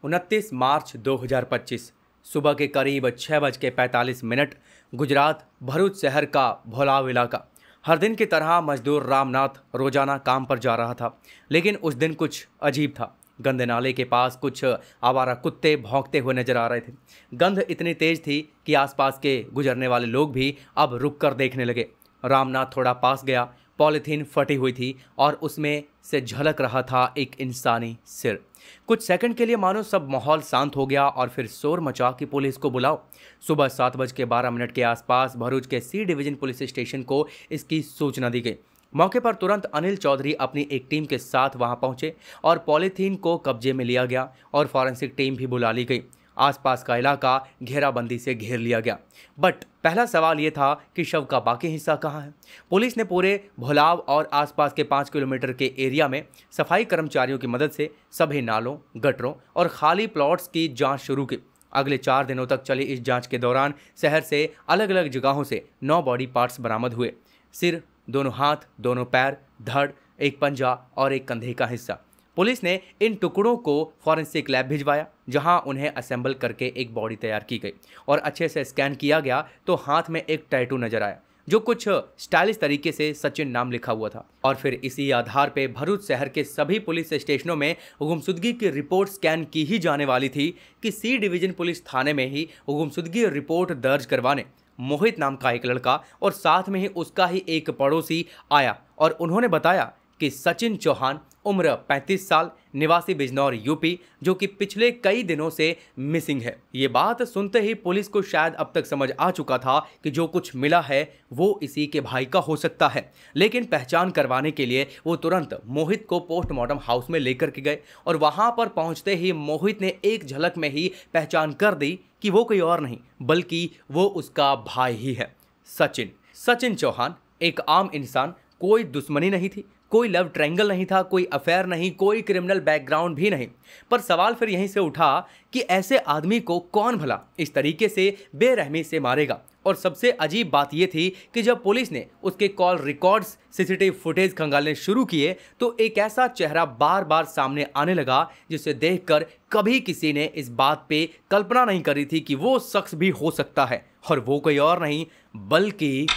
29 मार्च 2025 सुबह के करीब 6:45 गुजरात भरूच शहर का भोलाव इलाका। हर दिन की तरह मजदूर रामनाथ रोजाना काम पर जा रहा था, लेकिन उस दिन कुछ अजीब था। गंदे नाले के पास कुछ आवारा कुत्ते भौंकते हुए नजर आ रहे थे। गंध इतनी तेज थी कि आसपास के गुजरने वाले लोग भी अब रुक कर देखने लगे। रामनाथ थोड़ा पास गया। पॉलिथीन फटी हुई थी और उसमें से झलक रहा था एक इंसानी सिर। कुछ सेकंड के लिए मानो सब माहौल शांत हो गया और फिर शोर मचा कि पुलिस को बुलाओ। सुबह 7:12 के आसपास भरूच के सी डिवीजन पुलिस स्टेशन को इसकी सूचना दी गई। मौके पर तुरंत अनिल चौधरी अपनी एक टीम के साथ वहां पहुंचे और पॉलीथीन को कब्जे में लिया गया और फॉरेंसिक टीम भी बुला ली गई। आसपास का इलाका घेराबंदी से घेर लिया गया। बट पहला सवाल यह था कि शव का बाकी हिस्सा कहाँ है। पुलिस ने पूरे भोलाव और आसपास के 5 किलोमीटर के एरिया में सफाई कर्मचारियों की मदद से सभी नालों, गटरों और खाली प्लॉट्स की जांच शुरू की। अगले 4 दिनों तक चली इस जांच के दौरान शहर से अलग अलग जगहों से 9 बॉडी पार्ट्स बरामद हुए। सिर, दोनों हाथ, दोनों पैर, धड़, एक पंजा और एक कंधे का हिस्सा। पुलिस ने इन टुकड़ों को फॉरेंसिक लैब भिजवाया, जहां उन्हें असेंबल करके एक बॉडी तैयार की गई और अच्छे से स्कैन किया गया तो हाथ में एक टैटू नजर आया, जो कुछ स्टाइलिश तरीके से सचिन नाम लिखा हुआ था। और फिर इसी आधार पे भरूच शहर के सभी पुलिस स्टेशनों में गुमशुदगी की रिपोर्ट स्कैन की ही जाने वाली थी कि सी डिवीजन पुलिस थाने में ही गुमशुदगी रिपोर्ट दर्ज करवाने मोहित नाम का एक लड़का और साथ में ही उसका ही एक पड़ोसी आया और उन्होंने बताया कि सचिन चौहान, उम्र 35 साल, निवासी बिजनौर यूपी, जो कि पिछले कई दिनों से मिसिंग है। ये बात सुनते ही पुलिस को शायद अब तक समझ आ चुका था कि जो कुछ मिला है वो इसी के भाई का हो सकता है, लेकिन पहचान करवाने के लिए वो तुरंत मोहित को पोस्टमार्टम हाउस में लेकर के गए और वहां पर पहुंचते ही मोहित ने एक झलक में ही पहचान कर दी कि वो कोई और नहीं बल्कि वो उसका भाई ही है, सचिन चौहान। एक आम इंसान, कोई दुश्मनी नहीं थी, कोई लव ट्रायंगल नहीं था, कोई अफेयर नहीं, कोई क्रिमिनल बैकग्राउंड भी नहीं। पर सवाल फिर यहीं से उठा कि ऐसे आदमी को कौन भला इस तरीके से बेरहमी से मारेगा। और सबसे अजीब बात यह थी कि जब पुलिस ने उसके कॉल रिकॉर्ड्स, सीसीटीवी फुटेज खंगालने शुरू किए तो एक ऐसा चेहरा बार बार सामने आने लगा जिसे देखकर कभी किसी ने इस बात पे कल्पना नहीं करी थी कि वो शख्स भी हो सकता है, और वो कोई और नहीं बल्कि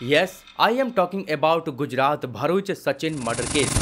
Yes, I am talking about Gujarat Bharuch Sachin murder case.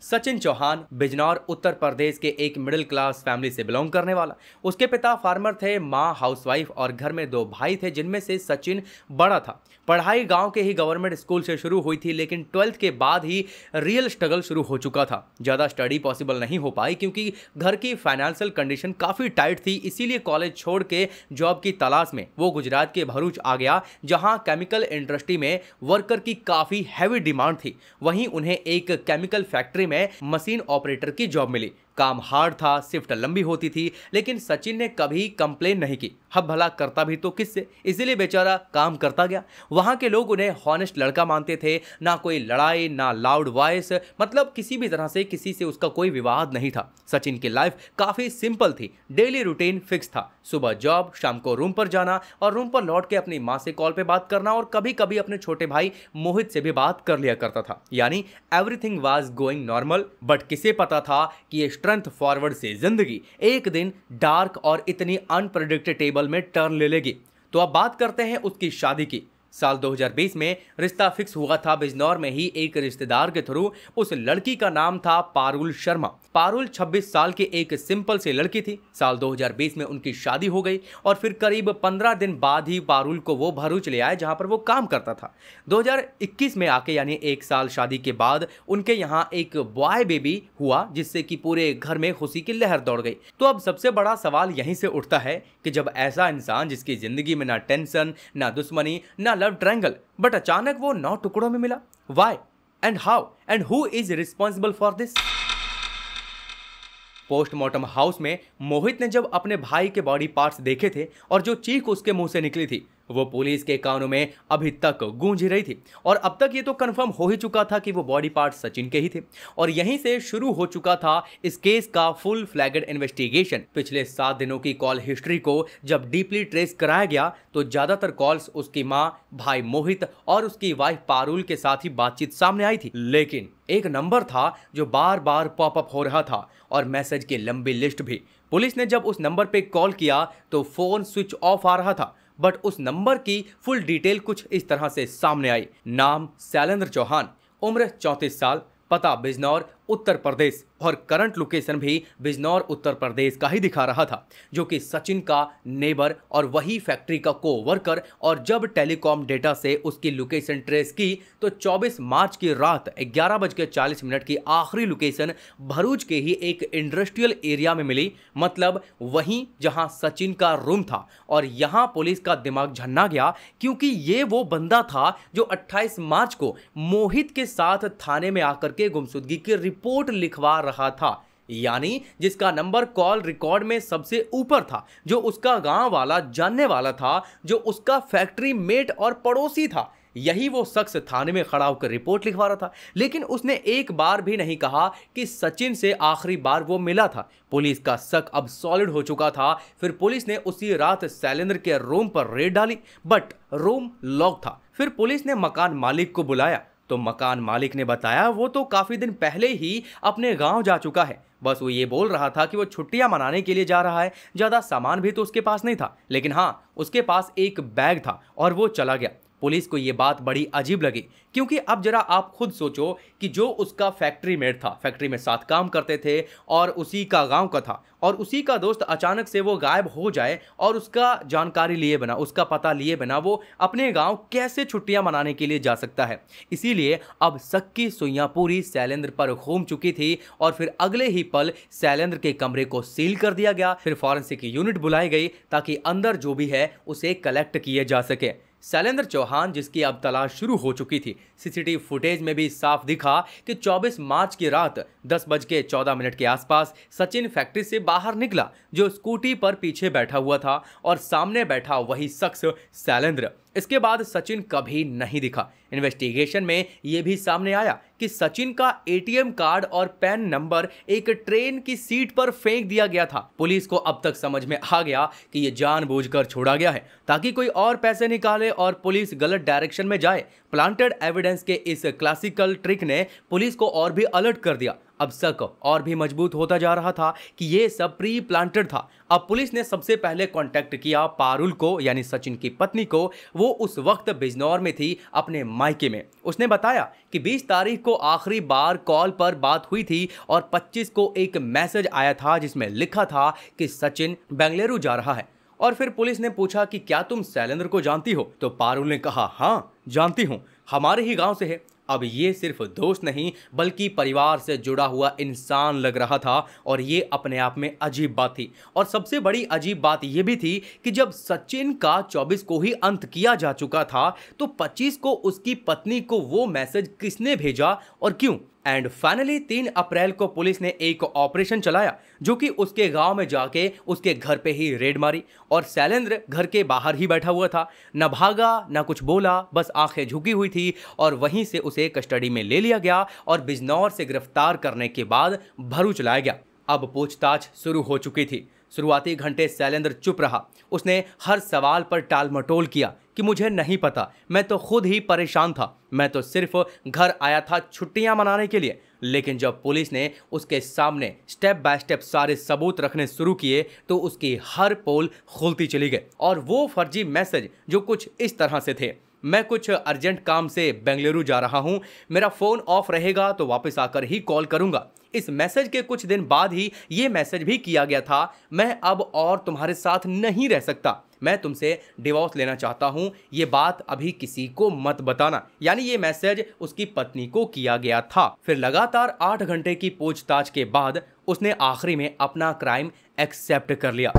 Sachin Chauhan Bijnor Uttar Pradesh के एक मिडिल क्लास फैमिली से बिलोंग करने वाला। उसके पिता फार्मर थे, माँ हाउसवाइफ और घर में 2 भाई थे, जिनमें से सचिन बड़ा था। पढ़ाई गांव के ही गवर्नमेंट स्कूल से शुरू हुई थी, लेकिन 12th के बाद ही रियल स्ट्रगल शुरू हो चुका था। ज़्यादा स्टडी पॉसिबल नहीं हो पाई क्योंकि घर की फाइनेंशियल कंडीशन काफ़ी टाइट थी। इसीलिए कॉलेज छोड़ के जॉब की तलाश में वो गुजरात के भरूच आ गया, जहां केमिकल इंडस्ट्री में वर्कर की काफ़ी हैवी डिमांड थी। वहीं उन्हें एक केमिकल फैक्ट्री में मशीन ऑपरेटर की जॉब मिली। काम हार्ड था, शिफ्ट लंबी होती थी, लेकिन सचिन ने कभी कंप्लेन नहीं की। हब भला करता भी तो किससे, इसीलिए बेचारा काम करता गया। वहां के लोग उन्हें हॉनेस्ट लड़का मानते थे। ना कोई लड़ाई, ना लाउड वॉइस, मतलब किसी भी तरह से किसी से उसका कोई विवाद नहीं था। सचिन की लाइफ काफी सिंपल थी। डेली रूटीन फिक्स था, सुबह जॉब, शाम को रूम पर जाना और रूम पर लौट के अपनी माँ से कॉल पे बात करना और कभी कभी अपने छोटे भाई मोहित से भी बात कर लिया करता था। यानी everything was going normal. But किसे पता था कि ये स्ट्रेंथ फॉरवर्ड से जिंदगी एक दिन डार्क और इतनी अनप्रेडिक्टेबल में टर्न ले लेगी। तो अब बात करते हैं उसकी शादी की। साल 2020 में रिश्ता फिक्स हुआ था बिजनौर में ही एक रिश्तेदार के थ्रू। उस लड़की का नाम था पारुल शर्मा। पारुल 26 साल की एक सिंपल सी लड़की थी। साल 2020 में उनकी शादी हो गई और फिर करीब 15 दिन बाद ही पारुल को वो भरूच ले आए, जहां पर वो काम करता था। 2021 में आके यानी 1 साल शादी के बाद उनके यहाँ एक बॉय बेबी हुआ, जिससे कि पूरे घर में खुशी की लहर दौड़ गई। तो अब सबसे बड़ा सवाल यहीं से उठता है कि जब ऐसा इंसान जिसकी जिंदगी में ना टेंशन, ना दुश्मनी, ना लव ट्रायंगल, बट अचानक वो 9 टुकड़ों में मिला, why and how and who is responsible for this. Postmortem house में मोहित ने जब अपने भाई के बॉडी पार्ट्स देखे थे और जो चीख उसके मुंह से निकली थी वो पुलिस के कानों में अभी तक गूंज रही थी और अब तक ये तो कंफर्म हो ही चुका था कि वो बॉडी पार्ट सचिन के ही थे और यहीं से शुरू हो चुका था इस केस का फुल फ्लैगड इन्वेस्टिगेशन। पिछले 7 दिनों की कॉल हिस्ट्री को जब डीपली ट्रेस कराया गया तो ज्यादातर कॉल्स उसकी मां, भाई मोहित और उसकी वाइफ पारुल के साथ ही बातचीत सामने आई थी। लेकिन एक नंबर था जो बार बार पॉपअप हो रहा था और मैसेज की लंबी लिस्ट भी। पुलिस ने जब उस नंबर पे कॉल किया तो फोन स्विच ऑफ आ रहा था, बट उस नंबर की फुल डिटेल कुछ इस तरह से सामने आई। नाम शैलेंद्र चौहान, उम्र 34 साल, पता बिजनौर उत्तर प्रदेश और करंट लोकेशन भी बिजनौर उत्तर प्रदेश का ही दिखा रहा था, जो कि सचिन का नेबर और वही फैक्ट्री का कोवर्कर। और जब टेलीकॉम डेटा से उसकी लोकेशन ट्रेस की तो 24 मार्च की रात 11:40 की आखिरी लोकेशन भरूच के ही एक इंडस्ट्रियल एरिया में मिली, मतलब वहीं जहां सचिन का रूम था। और यहां पुलिस का दिमाग झन्ना गया क्योंकि ये वो बंदा था जो 28 मार्च को मोहित के साथ थाने में आकर के गुमशुदगी की रिपोर्ट लिखवा रहा था, यानी जिसका नंबर कॉल रिकॉर्ड में सबसे ऊपर था, जो उसका गांव वाला जानने वाला था, जो उसका फैक्ट्री मेट और पड़ोसी था। यही वो शख्स थाने में खड़ा होकर रिपोर्ट लिखवा रहा था। लेकिन उसने एक बार भी नहीं कहा कि सचिन से आखिरी बार वो मिला था। पुलिस का शक अब सॉलिड हो चुका था। फिर पुलिस ने उसी रात शैलेंद्र के रूम पर रेड डाली, बट रूम लॉक था। फिर पुलिस ने मकान मालिक को बुलाया तो मकान मालिक ने बताया वो तो काफी दिन पहले ही अपने गांव जा चुका है, बस वो ये बोल रहा था कि वो छुट्टियां मनाने के लिए जा रहा है। ज्यादा सामान भी तो उसके पास नहीं था, लेकिन हाँ उसके पास एक बैग था और वो चला गया। पुलिस को ये बात बड़ी अजीब लगी क्योंकि अब जरा आप खुद सोचो कि जो उसका फैक्ट्री मेट था, फैक्ट्री में साथ काम करते थे और उसी का गांव का था, और उसी का दोस्त अचानक से वो गायब हो जाए और उसका जानकारी लिए बिना, उसका पता लिए बिना वो अपने गांव कैसे छुट्टियां मनाने के लिए जा सकता है। इसीलिए अब शक की सुइयां पूरी शैलेंद्र पर घूम चुकी थी और फिर अगले ही पल शैलेंद्र के कमरे को सील कर दिया गया। फिर फॉरेंसिक यूनिट बुलाई गई ताकि अंदर जो भी है उसे कलेक्ट किए जा सके। शैलेंद्र चौहान, जिसकी अब तलाश शुरू हो चुकी थी, सीसीटीवी फुटेज में भी साफ दिखा कि 24 मार्च की रात 10:14 के आसपास सचिन फैक्ट्री से बाहर निकला, जो स्कूटी पर पीछे बैठा हुआ था और सामने बैठा वही शख्स शैलेंद्र। इसके बाद सचिन कभी नहीं दिखा। इन्वेस्टिगेशन में यह भी सामने आया कि सचिन का एटीएम कार्ड और पैन नंबर एक ट्रेन की सीट पर फेंक दिया गया था। पुलिस को अब तक समझ में आ गया कि यह जानबूझकर छोड़ा गया है ताकि कोई और पैसे निकाले और पुलिस गलत डायरेक्शन में जाए। प्लांटेड एविडेंस के इस क्लासिकल ट्रिक ने पुलिस को और भी अलर्ट कर दिया। अब शक और भी मजबूत होता जा रहा था कि यह सब प्री प्लांटेड था। अब पुलिस ने सबसे पहले कांटेक्ट किया पारुल को, यानी सचिन की पत्नी को। वो उस वक्त बिजनौर में थी अपने मायके में। उसने बताया कि 20 तारीख को आखिरी बार कॉल पर बात हुई थी और 25 को एक मैसेज आया था जिसमें लिखा था कि सचिन बेंगलुरु जा रहा है। और फिर पुलिस ने पूछा कि क्या तुम शैलेंद्र को जानती हो? तो पारुल ने कहा हाँ जानती हूँ, हमारे ही गांव से है। अब ये सिर्फ दोस्त नहीं बल्कि परिवार से जुड़ा हुआ इंसान लग रहा था और ये अपने आप में अजीब बात थी। और सबसे बड़ी अजीब बात ये भी थी कि जब सचिन का 24 को ही अंत किया जा चुका था तो 25 को उसकी पत्नी को वो मैसेज किसने भेजा और क्यों? एंड फाइनली 3 अप्रैल को पुलिस ने एक ऑपरेशन चलाया जो कि उसके गांव में जाके उसके घर पे ही रेड मारी और शैलेंद्र घर के बाहर ही बैठा हुआ था। न भागा न कुछ बोला, बस आंखें झुकी हुई थी और वहीं से उसे कस्टडी में ले लिया गया और बिजनौर से गिरफ्तार करने के बाद भरूच लाया गया। अब पूछताछ शुरू हो चुकी थी। शुरुआती घंटे शैलेंद्र चुप रहा। उसने हर सवाल पर टाल मटोल किया कि मुझे नहीं पता, मैं तो खुद ही परेशान था, मैं तो सिर्फ घर आया था छुट्टियां मनाने के लिए। लेकिन जब पुलिस ने उसके सामने स्टेप बाय स्टेप सारे सबूत रखने शुरू किए तो उसकी हर पोल खुलती चली गई। और वो फर्जी मैसेज जो कुछ इस तरह से थे, मैं कुछ अर्जेंट काम से बेंगलुरु जा रहा हूं, मेरा फोन ऑफ रहेगा तो वापस आकर ही कॉल करूंगा। इस मैसेज के कुछ दिन बाद ही ये मैसेज भी किया गया था, मैं अब और तुम्हारे साथ नहीं रह सकता, मैं तुमसे डिवोर्स लेना चाहता हूं, ये बात अभी किसी को मत बताना। यानी ये मैसेज उसकी पत्नी को किया गया था। फिर लगातार 8 घंटे की पूछताछ के बाद उसने आखिरी में अपना क्राइम एक्सेप्ट कर लिया।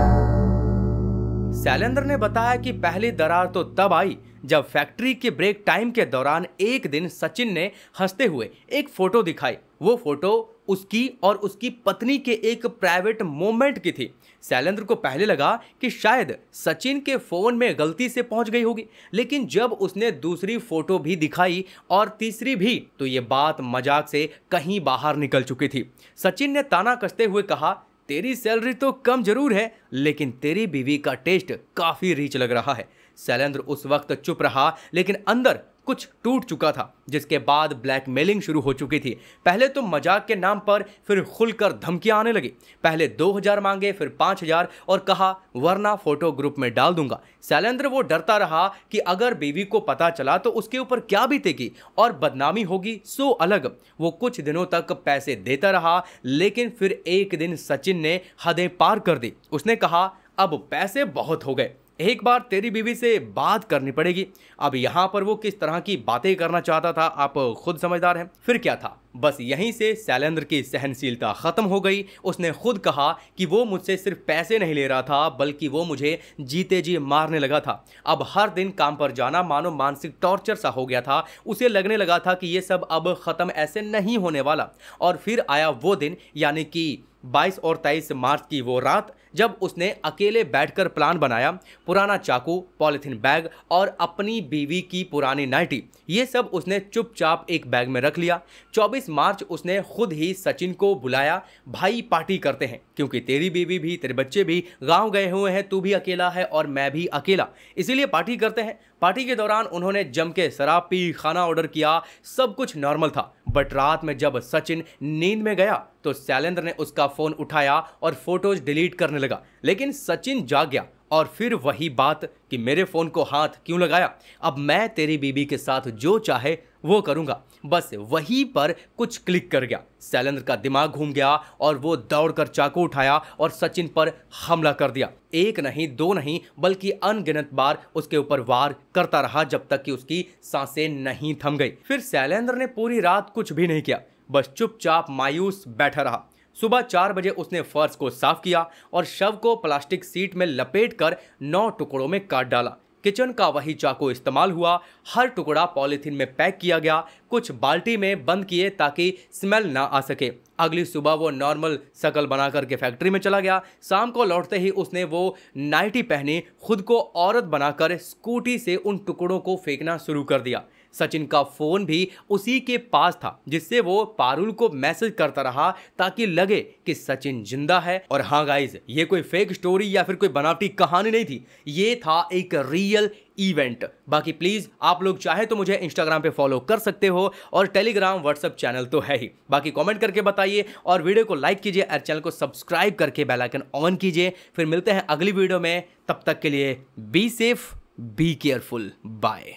शैलेंद्र ने बताया कि पहली दरार तो तब आई जब फैक्ट्री के ब्रेक टाइम के दौरान एक दिन सचिन ने हंसते हुए एक फोटो दिखाई। वो फोटो उसकी और उसकी पत्नी के एक प्राइवेट मोमेंट की थी। शैलेंद्र को पहले लगा कि शायद सचिन के फोन में गलती से पहुंच गई होगी, लेकिन जब उसने दूसरी फोटो भी दिखाई और तीसरी भी, तो ये बात मजाक से कहीं बाहर निकल चुकी थी। सचिन ने ताना कसते हुए कहा, तेरी सैलरी तो कम जरूर है, लेकिन तेरी बीवी का टेस्ट काफी रीच लग रहा है। शैलेंद्र उस वक्त चुप रहा, लेकिन अंदर कुछ टूट चुका था, जिसके बाद ब्लैकमेलिंग शुरू हो चुकी थी। पहले तो मजाक के नाम पर, फिर खुलकर धमकियां आने लगी। पहले 2000 मांगे, फिर 5000 और कहा वरना फोटो ग्रुप में डाल दूंगा। शैलेंद्र वो डरता रहा कि अगर बीवी को पता चला तो उसके ऊपर क्या बीतेगी और बदनामी होगी, सो अलग। वो कुछ दिनों तक पैसे देता रहा, लेकिन फिर एक दिन सचिन ने हदें पार कर दी। उसने कहा, अब पैसे बहुत हो गए, एक बार तेरी बीवी से बात करनी पड़ेगी। अब यहां पर वो किस तरह की बातें करना चाहता था, आप खुद समझदार हैं। फिर क्या था, बस यहीं से शैलेंद्र की सहनशीलता खत्म हो गई। उसने खुद कहा कि वो मुझसे सिर्फ पैसे नहीं ले रहा था, बल्कि वो मुझे जीते जी मारने लगा था। अब हर दिन काम पर जाना मानो मानसिक टॉर्चर सा हो गया था। उसे लगने लगा था कि ये सब अब खत्म ऐसे नहीं होने वाला। और फिर आया वो दिन, यानी कि 22 और 23 मार्च की वो रात, जब उसने अकेले बैठकर प्लान बनाया। पुराना चाकू, पॉलिथीन बैग और अपनी बीवी की पुरानी नाइटी, ये सब उसने चुपचाप एक बैग में रख लिया। 24 मार्च उसने खुद ही सचिन को बुलाया, भाई पार्टी करते हैं, क्योंकि तेरी बीवी भी, तेरे बच्चे भी गांव गए हुए हैं, तू भी अकेला है और मैं भी अकेला, इसीलिए पार्टी करते हैं। पार्टी के दौरान उन्होंने जम के शराब पी, खाना ऑर्डर किया, सब कुछ नॉर्मल था। बट रात में जब सचिन नींद में गया तो शैलेंद्र ने उसका फोन उठाया और फोटोज डिलीट करने लगा। लेकिन सचिन जाग गया और फिर वही बात कि मेरे फोन को हाथ क्यों लगाया, अब मैं तेरी बीबी के साथ जो चाहे वो करूंगा। बस वहीं पर कुछ क्लिक कर गया। शैलेंद्र का दिमाग घूम गया और वो दौड़कर चाकू उठाया और सचिन पर हमला कर दिया। एक नहीं, दो नहीं, बल्कि अनगिनत बार उसके ऊपर वार करता रहा, जब तक कि उसकी सांसें नहीं थम गई। फिर शैलेंद्र ने पूरी रात कुछ भी नहीं किया, बस चुपचाप मायूस बैठा रहा। सुबह 4 बजे उसने फर्श को साफ किया और शव को प्लास्टिक सीट में लपेटकर 9 टुकड़ों में काट डाला। किचन का वही चाकू इस्तेमाल हुआ, हर टुकड़ा पॉलीथीन में पैक किया गया, कुछ बाल्टी में बंद किए ताकि स्मेल ना आ सके। अगली सुबह वो नॉर्मल शकल बना करके फैक्ट्री में चला गया। शाम को लौटते ही उसने वो नाइटी पहनी, खुद को औरत बनाकर स्कूटी से उन टुकड़ों को फेंकना शुरू कर दिया। सचिन का फोन भी उसी के पास था, जिससे वो पारुल को मैसेज करता रहा ताकि लगे कि सचिन जिंदा है। और हाँ गाइज, ये कोई फेक स्टोरी या फिर कोई बनावटी कहानी नहीं थी, ये था एक रियल इवेंट। बाकी प्लीज आप लोग चाहे तो मुझे इंस्टाग्राम पे फॉलो कर सकते हो और टेलीग्राम, व्हाट्सएप चैनल तो है ही। बाकी कमेंट करके बताइए और वीडियो को लाइक कीजिए और चैनल को सब्सक्राइब करके बेल आइकन ऑन कीजिए। फिर मिलते हैं अगली वीडियो में, तब तक के लिए be safe, be careful, bye.